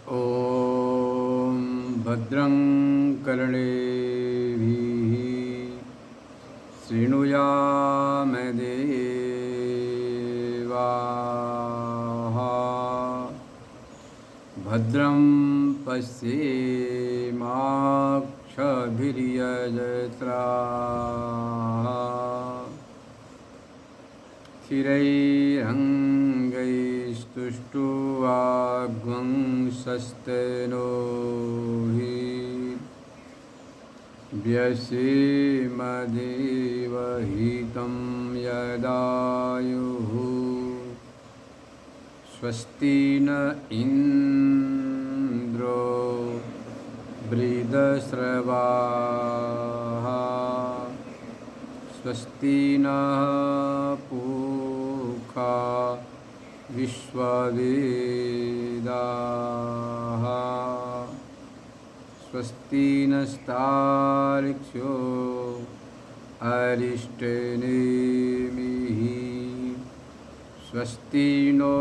ॐ भद्रं कर्णेभिः शृणुयामदेवाः भद्रं पश्येमाक्षभिर्यजत्राः स्थिरैरङ्गैस्तुष्टुवाग्वंशस्तेनो हि व्यसेमदेवहितं यदायुः स्वस्ति न इन्द्रो वृद्धश्रवाः स्वस्ति नः पूषा विश्ववेदाः स्वस्ति नस्तार्क्ष्यो अरिष्टनेमिः स्वस्ति नो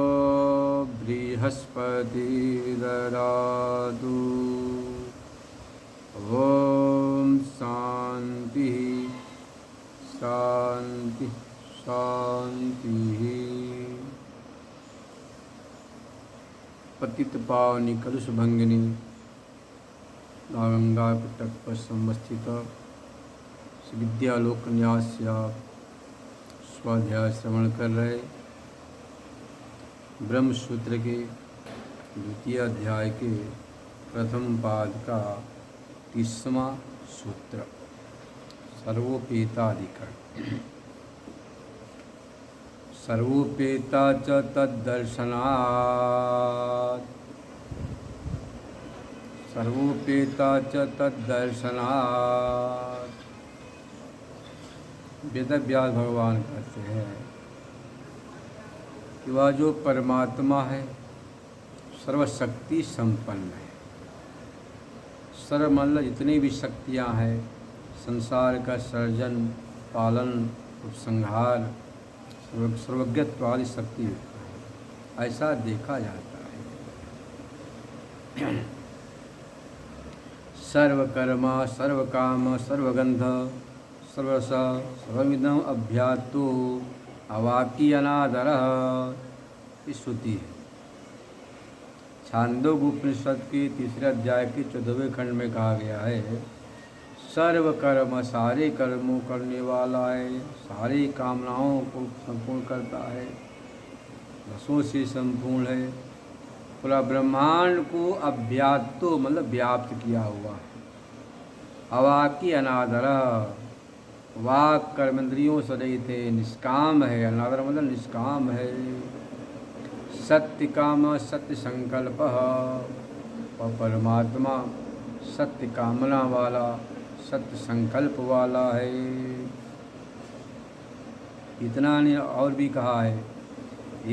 बृहस्पतिर्ददातु ॐ शान्ति शांति शांति। पतित पावनी कलुष भंगिनी गंगा के तट पर संवस्थित श्री विद्यालोक न्यास स्वाध्याय श्रवण कर रहे ब्रह्मसूत्र के द्वितीय अध्याय के प्रथम पाद का 30वां सूत्र सर्वोपेताधिकरण। सर्वोपेता च तद्दर्शनात् सर्वोपेता च तद्दर्शनात्। वेदव्यास भगवान कहते हैं कि वह जो परमात्मा है सर्वशक्ति संपन्न है। सर्व मतलब जितनी भी शक्तियाँ हैं, संसार का सर्जन, पालन, उपसंहार, सर्वज्ञत्व वाली शक्ति ऐसा देखा जाता है। सर्वकर्मा सर्वकाम सर्वगंध सर्वस सर्वविदम अभ्यातो अवाकी अनादर श्रुति है। छांदोग्य उपनिषद के तीसरे अध्याय के 14वें खंड में कहा गया है, सर्व कर्म सारे कर्मों करने वाला है, सारी कामनाओं को संपूर्ण करता है, रसों से संपूर्ण है, पूरा ब्रह्मांड को अव्याप्तो मतलब व्याप्त किया हुआ है। अवाकी अनादर वाक कर्मेंद्रियों से रहित है, निष्काम है। अनादर मतलब निष्काम है। सत्य काम सत्य संकल्प और परमात्मा सत्य कामना वाला सत्य संकल्प वाला है। इतना ने और भी कहा है,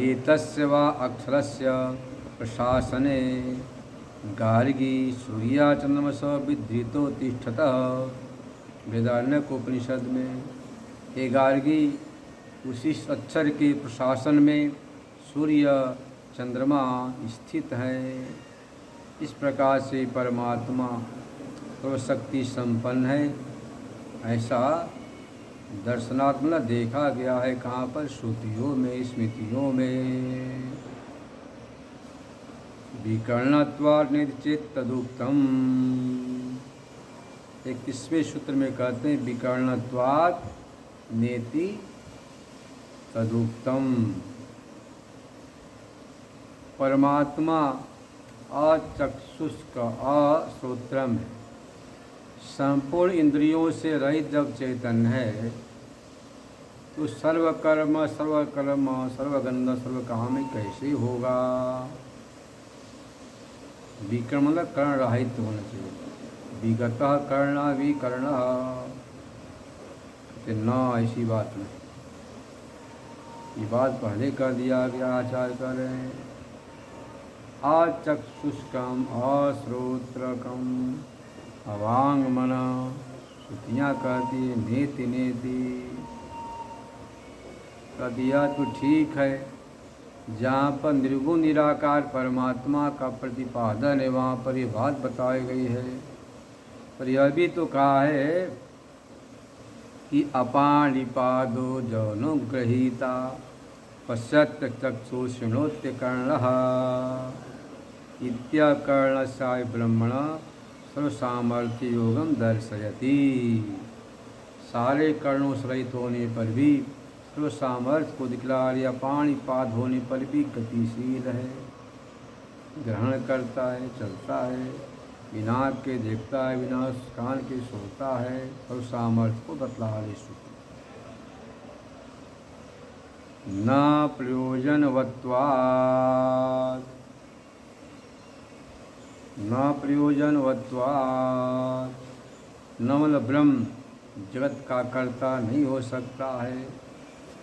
एतस्य वा अक्षरस्य प्रशासने गार्गी सूर्याचंद्रमस विधृतो तिष्ठतः। वेदारण्यक उपनिषद में हे गार्गी, उसी अक्षर के प्रशासन में सूर्य चंद्रमा स्थित है। इस प्रकार से परमात्मा सर्वशक्ति संपन्न है, ऐसा दर्शनात्मक देखा गया है। कहाँ पर? श्रुतियों में, स्मृतियों में। विकर्णत्वात् नेति चेत् तदुक्तम। 31वें सूत्र में कहते हैं, विकर्णत्वात् नेति तदुक्तम। परमात्मा अचक्षुष्क अश्रोत्रम है, संपूर्ण इंद्रियों से रहित जब चैतन्य है, तो सर्वकर्म सर्वगंध सर्वकाम कैसे होगा? विकर्म मतलब कर्ण रहित होना चाहिए। विगतः कर्णा विकर्ण न, ऐसी बात नहीं। ये बात पहले कर दिया गया, आचार्य कर रहे हैं। अचक्षुष्कम अश्रोत्रकम अवांग मना, श्रुतियाँ कहती है नेति नेति। कह दिया तो ठीक है, जहाँ पर निर्गुण निराकार परमात्मा का प्रतिपादन है वहाँ पर ये बात बताई गई है। पर यह भी तो कहा है कि अपाणिपादो जौनुगृहीता पश्यत चक्षु शृणोत्य कर्णः इत्यकर्णस्याय ब्रह्मण सर्वसामर्थ्य योगम दर्शयति। सारे कर्णों से रहित होने पर भी सर्व सामर्थ्य को दिखला रहा, पाणिपाद होने पर भी गतिशील है, ग्रहण करता है, चलता है, बिना आँख के देखता है, बिना कान के सुनता है, सर्व सामर्थ्य को बतला रहे सुख। न प्रयोजनवत्वात् नवल ब्रह्म जगत का कर्ता नहीं हो सकता है,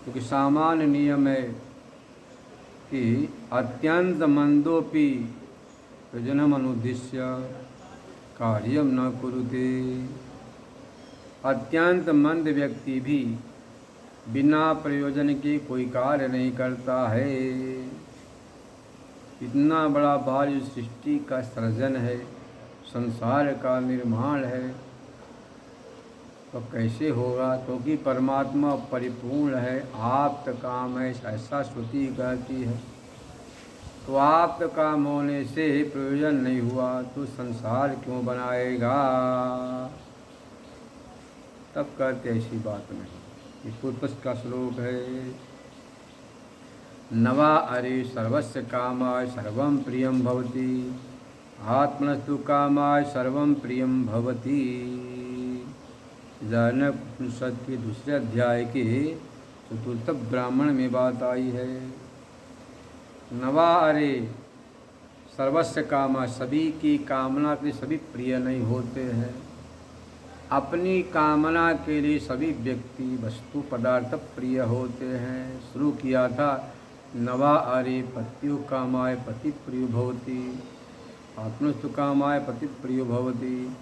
क्योंकि सामान्य नियम है कि अत्यंत मंदोपि प्रयोजनम अनुद्दिश्य कार्यम न कुरुते। अत्यंत मंद व्यक्ति भी बिना प्रयोजन के कोई कार्य नहीं करता है। इतना बड़ा भारी सृष्टि का सृजन है, संसार का निर्माण है, तो कैसे होगा? क्योंकि परमात्मा परिपूर्ण है, आप्त काम है, ऐसा श्रुति कहती है। तो आप्त काम होने से प्रयोजन नहीं हुआ तो संसार क्यों बनाएगा? तब कहते ऐसी बात नहीं। ये पूर्व का श्लोक है, नवा अरे सर्वस्य कामाय सर्वं प्रियं भवति आत्मनस्तु कामाय सर्वं प्रियं भवति। उपनिषद के दूसरे अध्याय के चतुर्थ ब्राह्मण में बात आई है। नवा अरे सर्वस्य कामा, सभी की कामना के सभी प्रिय नहीं होते हैं। अपनी कामना के लिए सभी व्यक्ति वस्तु पदार्थ प्रिय होते हैं। शुरू किया था नवा अरे पत्युः कामाय पति प्रियो भवति आत्मस्तु कामाय पति प्रियो भवति।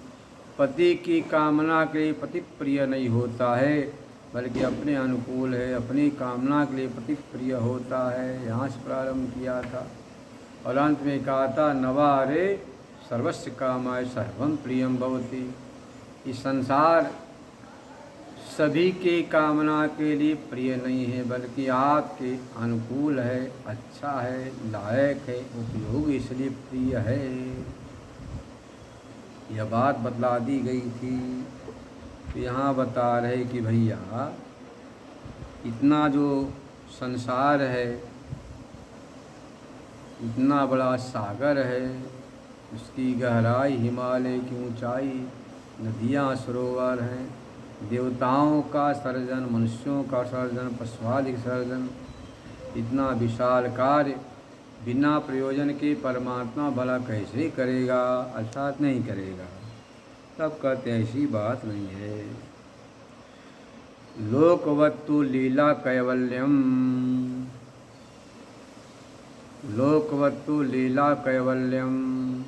पति की कामना के लिए पति प्रिय नहीं होता है, बल्कि अपने अनुकूल है, अपनी कामना के लिए पति प्रिय होता है। यहाँ से प्रारंभ किया था और अंत में कहा था नवारे सर्वस्य कामाय सर्वं प्रियं भवति। इस संसार सभी के कामना के लिए प्रिय नहीं है, बल्कि आपके अनुकूल है, अच्छा है, लायक है, उपयोग इसलिए प्रिय है। यह बात बतला दी गई थी। तो यहाँ बता रहे कि भैया इतना जो संसार है, इतना बड़ा सागर है, उसकी गहराई, हिमालय की ऊंचाई, नदियाँ, सरोवर हैं, देवताओं का सर्जन, मनुष्यों का सर्जन, पशुआदि सर्जन, इतना विशाल कार्य बिना प्रयोजन के परमात्मा भला कैसे करेगा? अर्थात नहीं करेगा। तब कहते ऐसी बात नहीं है। लोकवत्तु लीला कैवल्यम, लोकवत्तु लीला कैवल्यम।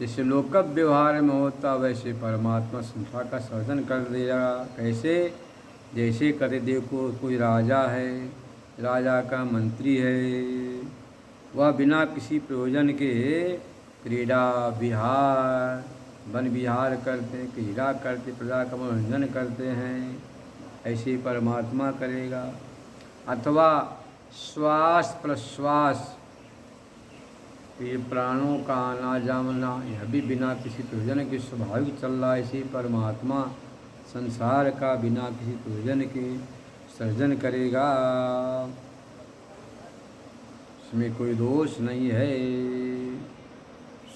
जैसे लोक व्यवहार में होता वैसे परमात्मा संसार का सर्जन कर देगा। कैसे? जैसे कहते देखो कोई राजा है, राजा का मंत्री है, वह बिना किसी प्रयोजन के क्रीड़ा विहार, वन विहार करते, क्रीड़ा करते, प्रजा का मनोरंजन करते हैं। ऐसे परमात्मा करेगा। अथवा श्वास प्रश्वास, ये प्राणों का आना जाना, यह भी बिना किसी प्रयोजन के स्वाभाविक चल रहा है। ऐसे परमात्मा संसार का बिना किसी प्रयोजन के सर्जन करेगा। इसमें कोई दोष नहीं है।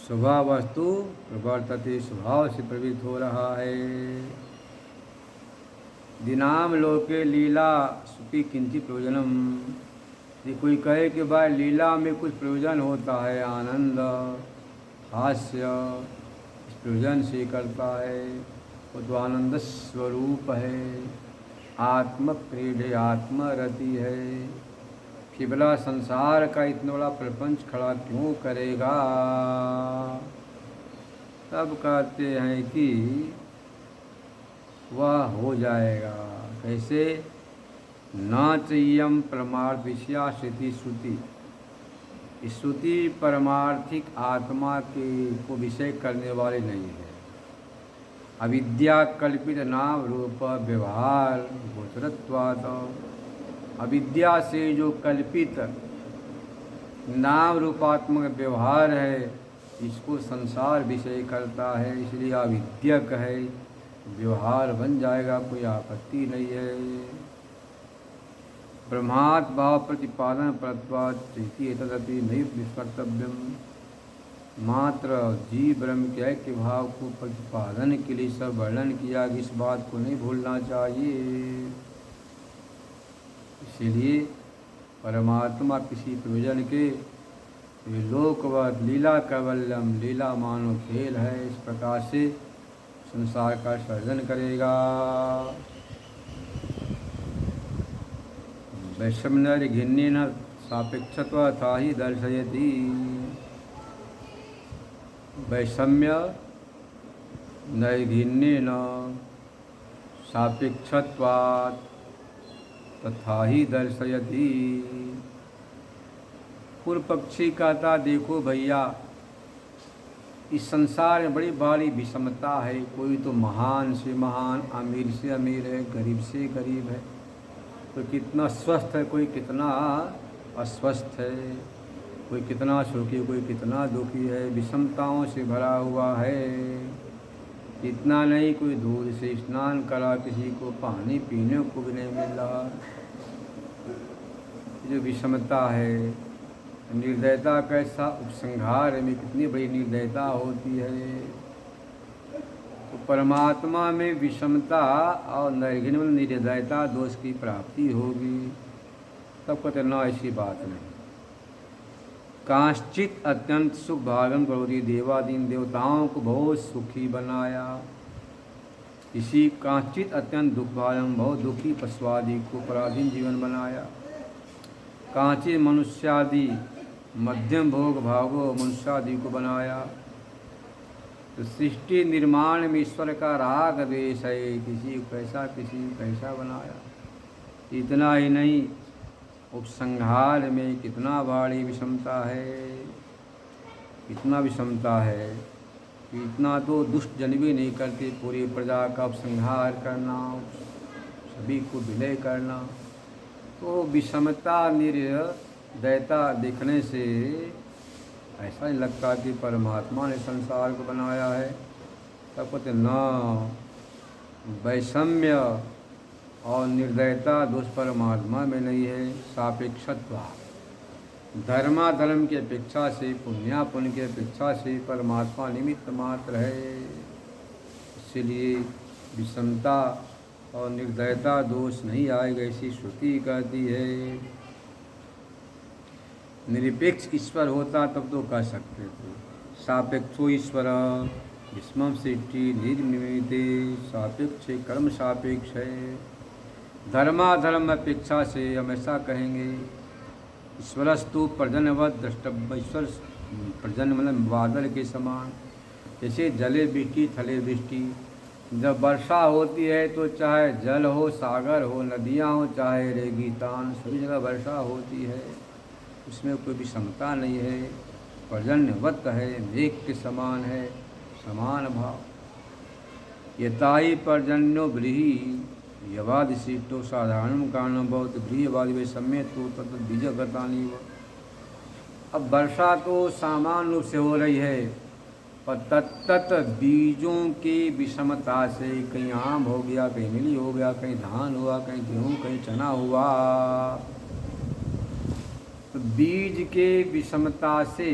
स्वभाव वस्तु प्रवर्तते, स्वभाव से प्रवृत्त हो रहा है। दिनाम लोके लीला सुखी किंचित प्रयोजनम। ये कोई कहे कि भाई लीला में कुछ प्रयोजन होता है, आनंद, हास्य, इस प्रयोजन से करता है, वो तो आनंद स्वरूप है, आत्म क्रीडे, आत्मरति है। केवला संसार का इतना बड़ा प्रपंच खड़ा क्यों करेगा? तब कहते हैं कि वह हो जाएगा। कैसे? न चय्यम परमार्थ विषया श्रुति श्रुति। श्रुति परमार्थिक आत्मा के को विषय करने वाले नहीं है। अविद्या कल्पित नाम रूप व्यवहार गोचरत्वात्। अविद्या से जो कल्पित नाम रूपात्मक व्यवहार है इसको संसार विषय करता है, इसलिए अविद्यक है, व्यवहार बन जाएगा, कोई आपत्ति नहीं है। ब्रह्मात् भाव प्रतिपादन परत्वात् तदपि नहीं विस्मर्तव्यम। मात्र जीव ब्रह्म के ऐक्य भाव को प्रतिपादन के लिए सब वर्णन किया, इस बात को नहीं भूलना चाहिए। इसीलिए परमात्मा किसी प्रयोजन के लोकवत लीला कैवल्यम, लीला मानो खेल है, इस प्रकार से संसार का सर्जन करेगा। वैषम्य घिन्नेन सापेक्षत्व था ही दर्शयति। वैषम्य नैर्घिन्नेन सापेक्षत्वात् तथा ही दर्शयति। पूर्व पक्षी कहता, देखो भैया इस संसार में बड़ी बड़ी विषमता है, कोई तो महान से महान, अमीर से अमीर है, गरीब से गरीब है, कोई कितना स्वस्थ है, कोई कितना अस्वस्थ है, कोई कितना सुखी, कोई कितना दुखी है, विषमताओं से भरा हुआ है। इतना नहीं, कोई दूध से स्नान करा, किसी को पानी पीने को भी नहीं मिल रहा। जो विषमता है, निर्दयता कैसा उपसंहार में कितनी बड़ी निर्दयता होती है। तो परमात्मा में विषमता और नैर्घिण्य में निर्दयता दोष की प्राप्ति होगी। तब कहते न, ऐसी बात नहीं। कांश्चित अत्यंत सुख भागम करोति, देवादीन देवताओं को बहुत सुखी बनाया। इसी कांश्चित अत्यंत दुख भागम, बहुत दुखी पशुआदि को पराधीन जीवन बनाया। कांचित मनुष्यादि मध्यम भोग भागो मनुष्यादि को बनाया। तो सृष्टि निर्माण में ईश्वर का राग द्वेष है, किसी को कैसा किसी को कैसा बनाया। इतना ही नहीं, उपसंहार में कितना बड़ी विषमता है, इतना विषमता है कि इतना तो दुष्ट जन भी नहीं करते, पूरी प्रजा का उपसंहार करना, सभी को विलय करना। तो विषमता निर्दयता देखने से ऐसा नहीं लगता कि परमात्मा ने संसार को बनाया है। तब कहते न, वैषम्य और निर्दयता दोष परमात्मा में नहीं है। सापेक्षत्व, धर्माधर्म की अपेक्षा से, पुण्या पुण्य की अपेक्षा से परमात्मा निमित्त मात्र है। इसलिए विषमता और निर्दयता दोष नहीं आएगा, ऐसी श्रुति कहती है। निरपेक्ष ईश्वर होता तब तो कह सकते थे। सापेक्षो ईश्वर विस्मम सृष्टि निर्निमिते, सापेक्ष कर्म सापेक्ष है। धर्माधर्म अपेक्षा से हम ऐसा कहेंगे। ईश्वरस्तु पर्जन्यवत द्रष्टव्य, ईश्वर पर्जन्य मतलब बादल के समान, जैसे जले वृष्टि थले वृष्टि। जब वर्षा होती है तो चाहे जल हो, सागर हो, नदियाँ हो, चाहे रेगिस्तान, सभी जगह वर्षा होती है, उसमें कोई भी क्षमता नहीं है। पर्जन्यवत है, मेघ के समान है, समान भाव। यताई पर्जन्यो व्रीहि यवाद शीतो साधारण कारणम बहुत व्रीहवाद वे सम्य तो तत् बीजगतानी। अब वर्षा तो सामान्य रूप से हो रही है, पर तत्त बीजों के विषमता से कहीं आम हो गया, कहीं नीली हो गया, कहीं धान हुआ, कहीं गेहूँ, कहीं चना हुआ। तो बीज के विषमता से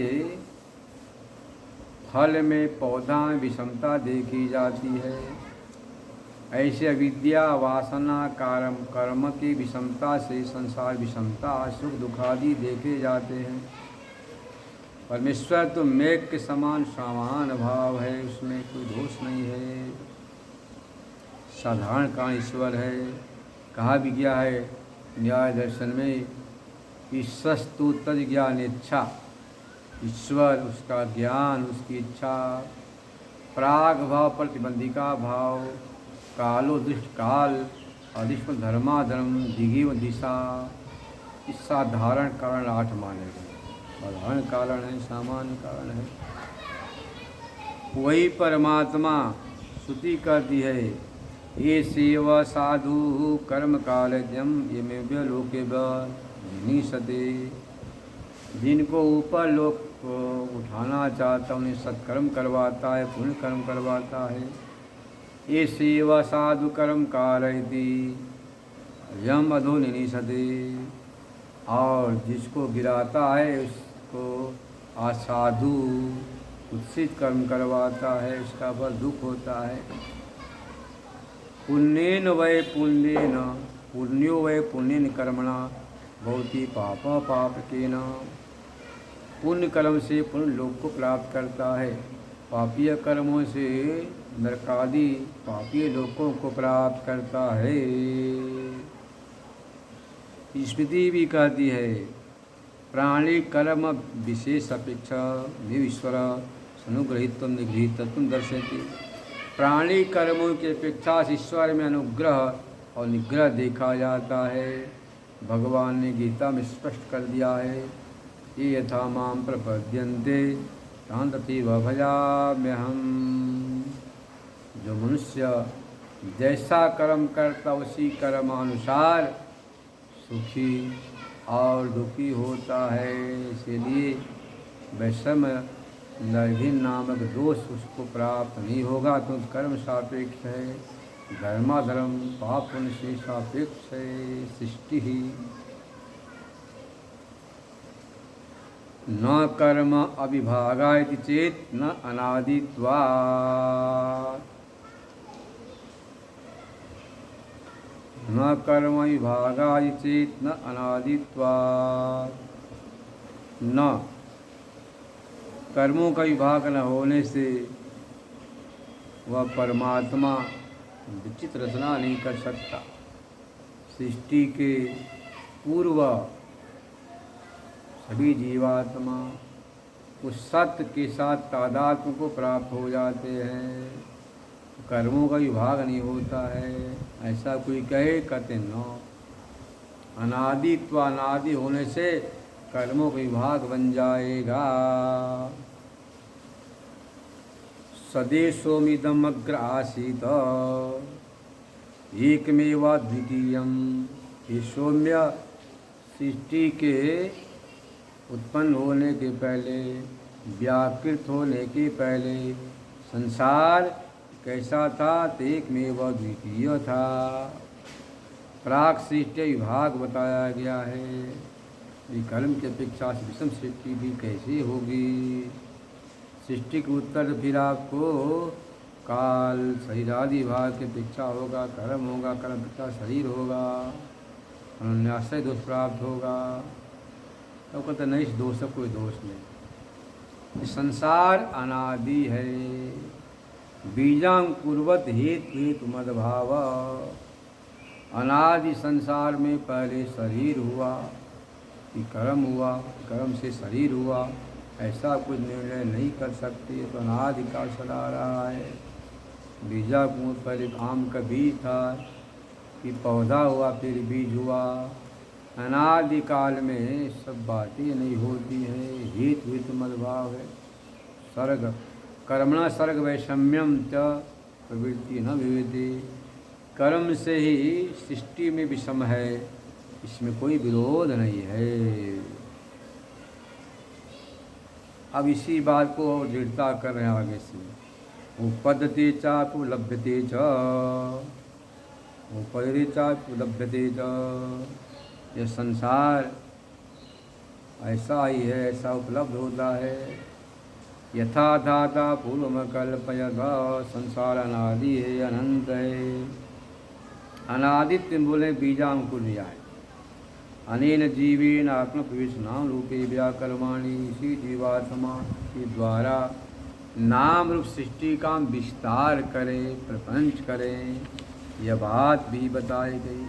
फल में, पौधा में विषमता देखी जाती है। ऐसे अविद्या वासना कर्म की विषमता से संसार विषमता, सुख दुखादि देखे जाते हैं। परमेश्वर तो मेघ के समान समान भाव है, उसमें कोई दोष नहीं है, साधारण का ईश्वर है। कहा भी गया है न्याय दर्शन में, ईश्वस्तु तद ज्ञान इच्छा, ईश्वर उसका ज्ञान, उसकी इच्छा। प्राग भाव प्रतिबंधिका भाव, कालो दृष्ट काल अधिष्म धर्माधर्म दिगिव दिशा, इसका धारण कारण 8 माने गए। साधारण कारण है, सामान्य कारण है। वही परमात्मा श्रुति कहती है, ये सेवा साधु कर्म कालजम ये में लोके निसते, जिनको ऊपर लोग को उठाना चाहता उन्हें सत्कर्म करवाता है, पुण्य कर्म करवाता है। ये सेवा साधु कर्म कारयति यम अधो निनिसते, और जिसको गिराता है उसको असाधु कुत्सित कर्म करवाता है, इसका फल दुख होता है। पुण्येन वै पुण्येन पुण्यो वै पुण्येन कर्मणा भवति पाप पापकेन, पुण्य कर्म से पुण्य लोक को प्राप्त करता है, पापीय कर्मों से नरकादि पापीय लोकों को प्राप्त करता है। स्मृति भी कहती है, प्राणी कर्म विशेष अपेक्षा निवीश्वर अनुग्रहित्व निगृहित्व दर्शयति, प्राणी कर्मों की अपेक्षा ईश्वर में अनुग्रह और निग्रह देखा जाता है। भगवान ने गीता में स्पष्ट कर दिया है, ये यथा माम प्रपद्यन्ते तांतति भजाम्यहम्। जो मनुष्य जैसा कर्म करता उसी कर्मानुसार सुखी और दुखी होता है। इसीलिए वैषम्य नरघिन नामक दोष उसको प्राप्त नहीं होगा, तो कर्म सापेक्ष है, धर्माधर्म पाप पुण्य से सापेक्ष है। सृष्टि ही न कर्म अविभागा इति चेत न अनादित्वात्, न कर्म विभागा इति चेत न अनादित्वात्। न कर्मों का विभाग न होने से वह परमात्मा विचित्र रचना नहीं कर सकता। सृष्टि के पूर्व सभी जीवात्मा उस सत्य के साथ तादात्म्य को प्राप्त हो जाते हैं, कर्मों का विभाग नहीं होता है। ऐसा कोई कहे, कहते न, अनादित्व अनादि होने से कर्मों का विभाग बन जाएगा। सदेशोमिदमग्र आसीत एकमेवा द्वितीयम, ये सौम्य सृष्टि के उत्पन्न होने के पहले, व्याकृत होने के पहले संसार कैसा था? तो एकमेवा द्वितीय था। प्राक सृष्टि विभाग बताया गया है। कर्म की अपेक्षा से विषम सृष्टि भी कैसे होगी? सृष्टि के उत्तर फिर आपको काल शरीरादि भाग की अपेक्षा होगा, कर्म होगा, कर्म अपेक्षा शरीर होगा, अन्याश्रय दोष प्राप्त होगा। तो कहते नहीं, इस दोष से कोई दोष नहीं। संसार अनादि है। बीजांग कुर्वत हेतु हेतु मदभाव, अनादि संसार में पहले शरीर हुआ, कि कर्म हुआ, कर्म से शरीर हुआ, ऐसा कुछ निर्णय नहीं कर सकते। तो अनादिकाल चला रहा है। बीजाकुंड पहले आम का बीज था, कि पौधा हुआ, फिर बीज हुआ। अनादिकाल में सब बातें नहीं होती हैं। हेतु हेतु मदभाव है। सर्ग कर्मणा सर्ग वैषम्यम च प्रवृत्ति न विविधि, कर्म से ही सृष्टि में विषम है, इसमें कोई विरोध नहीं है। अब इसी बात को और दृढ़ता कर रहे हैं आगे से। उपपद्यते चापुलभ्यते च, उपपद्यते चापुलभ्यते च, यह संसार ऐसा ही है, ऐसा उपलब्ध होता है। यथा धाता पूर्व कल्पयत, संसार अनादि है, अनंत है। अनादित्य बोले बीजांकुर न्याय। अनेन जीवेन आत्मप्रवेशनाम रूपे व्याकर्माणि, इसी जीवात्मा के द्वारा नाम रूप सृष्टि का विस्तार करें, प्रपंच करें, यह बात भी बताई गई।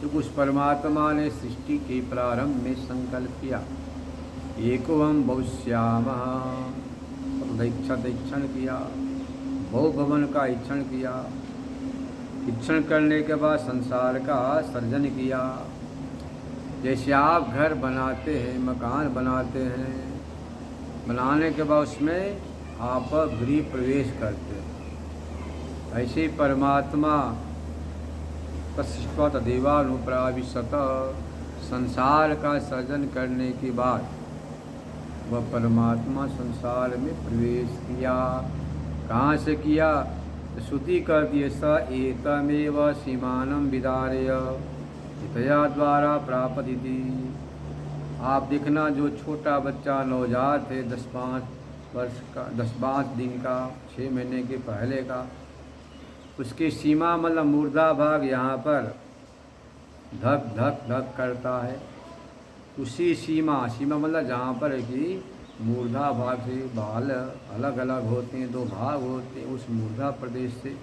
तो उस परमात्मा ने सृष्टि के प्रारंभ में संकल्प किया, एको हम बहुश्यामः, इच्छन किया, बहुभवन का इच्छन किया, शिक्षण करने के बाद संसार का सर्जन किया। जैसे आप घर बनाते हैं, मकान बनाते हैं, बनाने के बाद उसमें आप गृह प्रवेश करते हैं, ऐसे ही परमात्मा तस्व तदेवानुप्राविशत, संसार का सर्जन करने के बाद वह परमात्मा संसार में प्रवेश किया। कहाँ से किया? तो श्रुति कहती है, स एतमेव सीमानं विदारय हितया द्वारा प्रापदिति। आप देखना, जो छोटा बच्चा नवजात है, 10-5 दिन का, 6 महीने के पहले का, उसकी सीमा मतलब मुर्दा भाग यहाँ पर धक धक धक करता है। उसी सीमा मतलब जहाँ पर है कि मूर्धा भाग से बाल अलग अलग होते हैं, 2 भाग होते हैं, उस मूर्धा प्रदेश से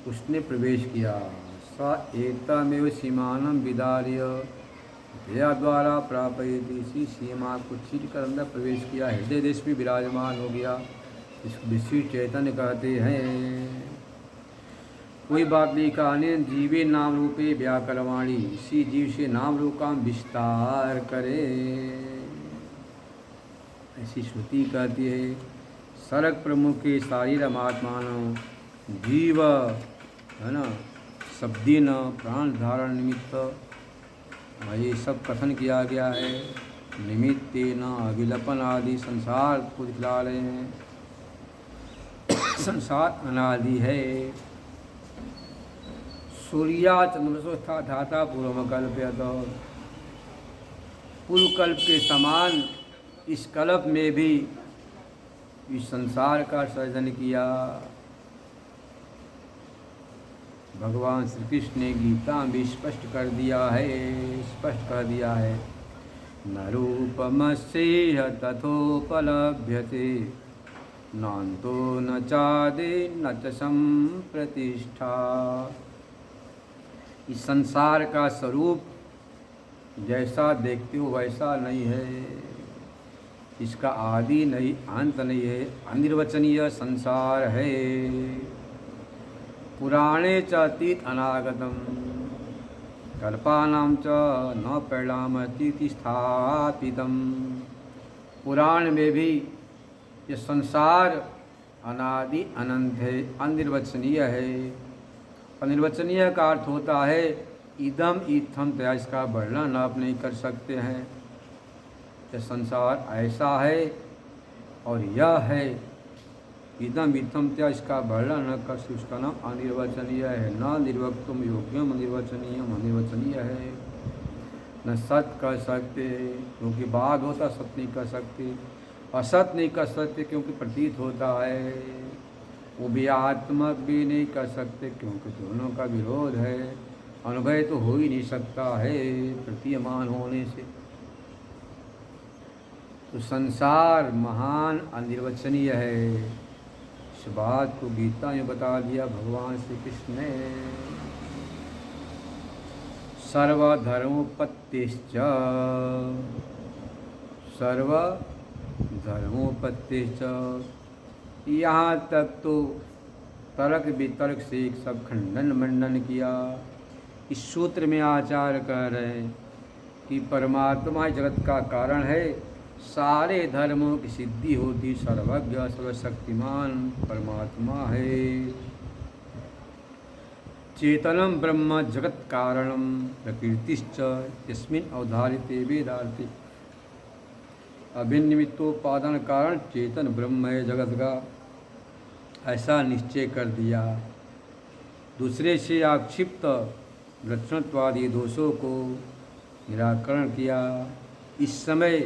उसने प्रवेश किया। स एतमेव सीमानं विदार्य दया द्वारा प्रापयति, इसी सीमा को चीर कर अंदर प्रवेश किया, हृदय देश में विराजमान हो गया। इसको विशिष्ट चैतन्य कहते हैं। कोई बात नहीं, कहानी जीवे नाम रूपे व्याकरवाणी, इसी जीव से नाम रूप का विस्तार करे, ऐसी श्रुति कहती है। सर्ग प्रमुख के शारीर महात्मान जीव है ना, शब्दीन प्राण धारण निमित्त, ये सब कथन किया गया है। निमित्तेन अविलपन आदि संसार को दिखला रहे हैं। संसार अनादि है। सूर्या चंद्रसो धाता पूर्व कल्पयत, पूर्व कल्प के समान इस कल्प में भी इस संसार का सर्जन किया। भगवान श्री कृष्ण ने गीता में स्पष्ट कर दिया है, न रूपमस्येह तथोपलभ्यते, नान्तो न चादि न च संप्रतिष्ठा। इस संसार का स्वरूप जैसा देखते हो वैसा नहीं है, इसका आदि नहीं अंत नहीं है, अनिर्वचनीय संसार है। पुराणे च अतीत अनागतम, कल्पानां च न परिणामतीति स्थापितम। पुराण में भी ये संसार अनादि अनंत है, अनिर्वचनीय है। अनिर्वचनीय का अर्थ होता है इदम इत्थम तया, इसका वर्णन आप नहीं कर सकते हैं। यह संसार ऐसा है और यह है, इदम इत्थम तया, इसका वर्णन न कर सकते, उसका नाम अनिर्वचनीय है। न निर्वक्तुम योग्यम अनिर्वचनीयम, अनिर्वचनीय है। न सत्य कह सकते क्योंकि बाद होता, सत्य नहीं कह सकते। असत नहीं कह सकते क्योंकि प्रतीत होता है। वो भी आत्मक भी नहीं कर सकते क्योंकि दोनों का विरोध है। अनुभव तो हो ही नहीं सकता है प्रतीयमान होने से। तो संसार महान अनिर्वचनीय है। इस बात को गीता में बता दिया भगवान श्री कृष्ण ने। सर्वधर्मोपत्तिश्च, सर्वधर्मोपत्तिश्च, यहाँ तक तो तर्क वितर्क से एक सब खंडन मंडन किया। इस सूत्र में आचार्य कह रहे हैं कि परमात्मा जगत का कारण है, सारे धर्मों की सिद्धि होती सर्वज्ञ सर्वशक्तिमान परमात्मा है। चेतनम ब्रह्म जगत कारणम प्रकृतिश्च यस्मिन् अवधारिते वेदार्थे। अभिनिमित्तोपादान कारण चेतन ब्रह्म है जगत का, ऐसा निश्चय कर दिया। दूसरे से आक्षिप्त लक्षणत्वादी दोषों को निराकरण किया। इस समय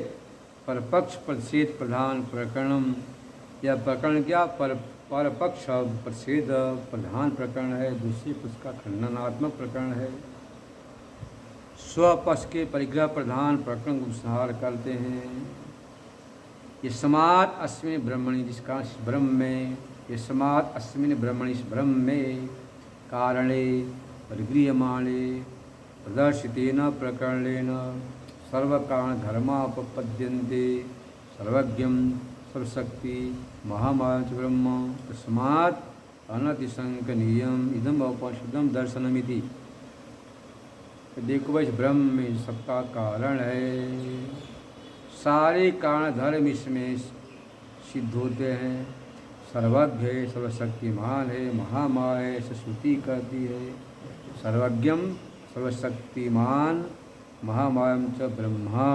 परपक्ष प्रतिषेध प्रधान प्रकरणम, यह प्रकरण क्या परपक्ष प्रतिषेध प्रधान प्रकरण है, दूसरे पक्ष का खंडनात्मक प्रकरण है। स्वपक्ष के परिग्रह प्रधान प्रकरण को उपसंहार करते हैं। ये समात अस्मिन् ब्रह्मणि, जिसका ब्रह्म में, ये समात अस्मिन् ब्रह्मणि, इस ब्रह्म में, कारणे परिगृह्यमाणे प्रदर्शितेन प्रकरणेन सर्वकारण धर्मापपद्यन्ते सर्वज्ञं सर्वशक्ति महामाच ब्रह्म। तस्मात् अनतिशंकनीयम इदम औपनिषदम दर्शनमिति। देखो भाई, ब्रह्म इन सबका कारण है, सारे कारण धर्म इसमें सिद्ध होते हैं। सर्वज्ञ है, सर्वशक्तिमान है, महामाया है, श्रुति कहती है। सर्वज्ञम सर्वशक्तिमान महामायम च ब्रह्मा,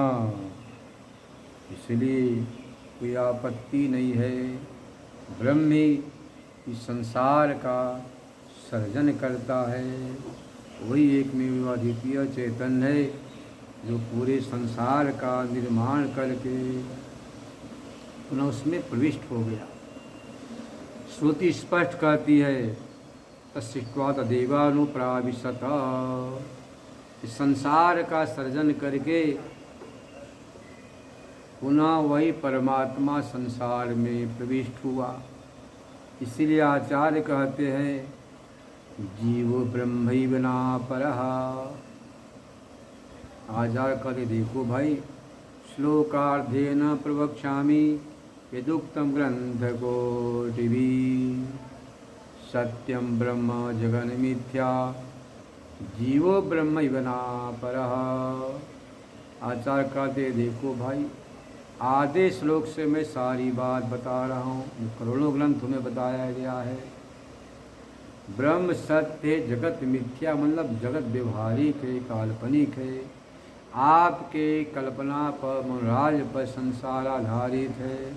इसलिए कोई आपत्ति नहीं है। ब्रह्म ही इस संसार का सर्जन करता है। वही एकमेव अद्वितीय चैतन्य है जो पूरे संसार का निर्माण करके पुनः उसमें प्रविष्ट हो गया। श्रुति स्पष्ट कहती है, तस्यैवा तदेवानुप्राविशत। इस संसार का सर्जन करके पुनः वही परमात्मा संसार में प्रविष्ट हुआ। इसीलिए आचार्य कहते हैं, जीवो ब्रह्मैव नापरः। आचार्य कहते, देखो भाई, श्लोकार्धेन प्रवक्ष्यामि यदुक्तं ग्रंथकोटिभिः। सत्यं ब्रह्म जगन मिथ्या जीवो ब्रह्मैव नापरः। आचार्य कहते, देखो भाई, आधे श्लोक से मैं सारी बात बता रहा हूँ, करोड़ों ग्रंथों में बताया गया है। ब्रह्म सत्य है, जगत मिथ्या, मतलब जगत व्यवहारिक है, काल्पनिक है। आपके कल्पना पर, मनोराज पर संसार आधारित है।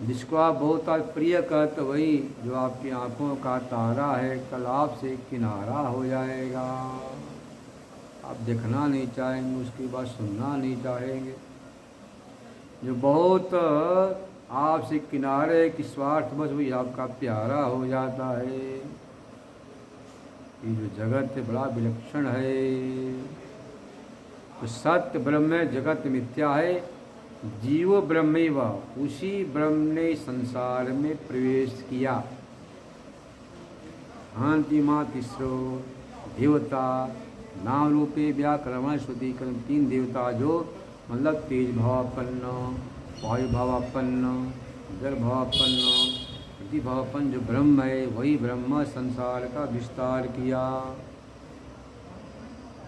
जिसको आप बहुत प्रिय कहते, वही जो आपकी आंखों का तारा है, कल आपसे किनारा हो जाएगा। आप देखना नहीं चाहेंगे, उसकी बात सुनना नहीं चाहेंगे। जो बहुत आपसे किनारे की स्वार्थ बस वही आपका प्यारा हो जाता है। ये जो जगत है बड़ा विलक्षण है। तो सत्य ब्रह्म है, जगत मिथ्या है। जीवो ब्रह्मैव, उसी ब्रह्म ने संसार में प्रवेश किया। हांतिमा तीसरो देवता नाम रूपे व्याकरण श्रुति कर्म, तीन देवता जो मतलब तेज भावापन्न, वायु भावापन्न, जल भावापन्न, पृथ्वी भावापन्न जो ब्रह्म है, वही ब्रह्म संसार का विस्तार किया।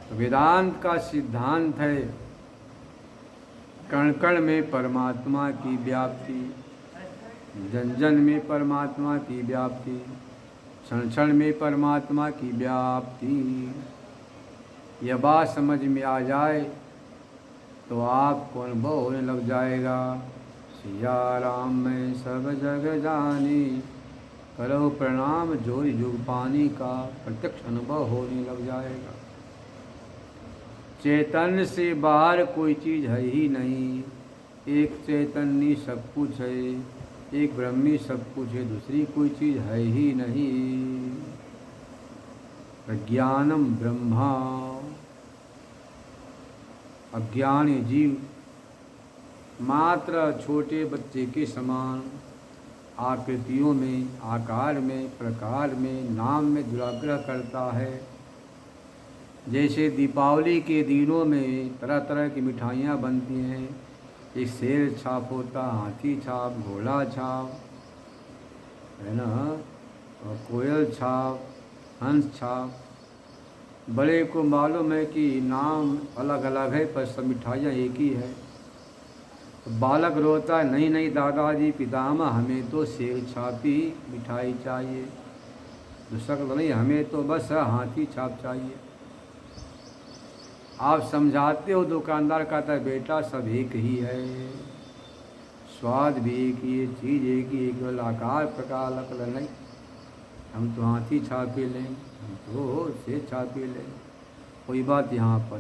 तो वेदांत का सिद्धांत है, कण कण में परमात्मा की व्याप्ति, जन जन में परमात्मा की व्याप्ति, क्षण क्षण में परमात्मा की व्याप्ति। यह बात समझ में आ जाए तो आपको अनुभव होने लग जाएगा। सिया राम मैं सब जग जानी, करो प्रणाम जोरी जुग पानी का प्रत्यक्ष अनुभव होने लग जाएगा। चैतन्य से बाहर कोई चीज़ है ही नहीं। एक चैतन्य सब कुछ है, एक ब्रह्मी सब कुछ है, दूसरी कोई चीज़ है ही नहीं। प्रज्ञानम ब्रह्मा, अज्ञानी जीव मात्र छोटे बच्चे के समान आकृतियों में, आकार में, प्रकार में, नाम में दुराग्रह करता है। जैसे दीपावली के दिनों में तरह तरह की मिठाइयाँ बनती हैं। एक शेर छाप होता, हाथी छाप, घोड़ा छाप, है ना, और कोयल छाप, हंस छाप। बड़े को मालूम है कि नाम अलग अलग है पर सब मिठाइयाँ एक ही है। तो बालक रोता है, नहीं नहीं दादाजी पितामह, हमें तो शेर छापी मिठाई चाहिए। दूसरा कहता नहीं, हमें तो बस हाथी छाप चाहिए। आप समझाते हो, दुकानदार कहता है बेटा सब एक ही है, स्वाद भी एक ही है, चीज़ एक ही, केवल आकार प्रकार अलग अलग नहीं। हम तो हाथी छापे लें, हम तो शेर छापे लें। कोई बात यहाँ पर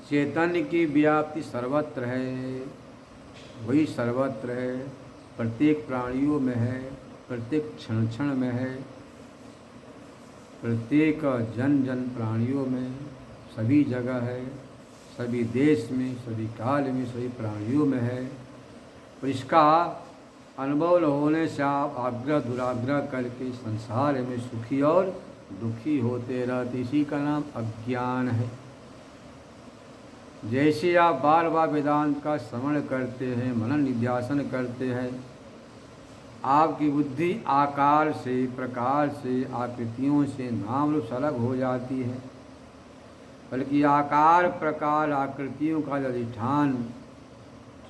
चैतन्य की व्याप्ति सर्वत्र है, वही सर्वत्र है, प्रत्येक प्राणियों में है, प्रत्येक क्षण क्षण में है, प्रत्येक जन जन प्राणियों में, सभी जगह है, सभी देश में, सभी काल में, सभी प्राणियों में है। और इसका अनुभव होने से आप आग्रह दुराग्रह करके संसार में सुखी और दुखी होते रहते। इसी का नाम अज्ञान है। जैसे आप बार बार वेदांत का श्रवण करते हैं, मनन निध्यासन करते हैं, आपकी बुद्धि आकार से, प्रकार से, आकृतियों से, नाम रूप से अलग हो जाती है, बल्कि आकार, प्रकार, आकृतियों का जो अधिष्ठान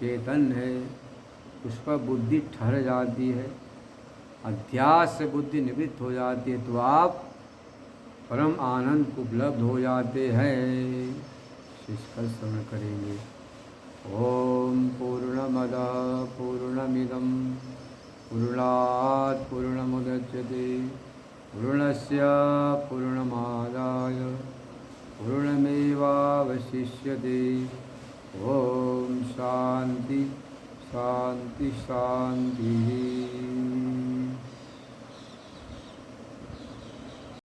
चेतन है उस पर बुद्धि ठहर जाती है, अध्यास से बुद्धि निवृत्त हो जाती है, तो आप परम आनंद को उपलब्ध हो जाते हैं। इसका श्रवण करेंगे। ओम पूर्णमद पूर्णमिदं पूर्णात् पूर्णमुदच्यते पूर्णस्य पूर्णमादाय पूर्णमेवावशिष्यते। ओम शांति शांति शांति।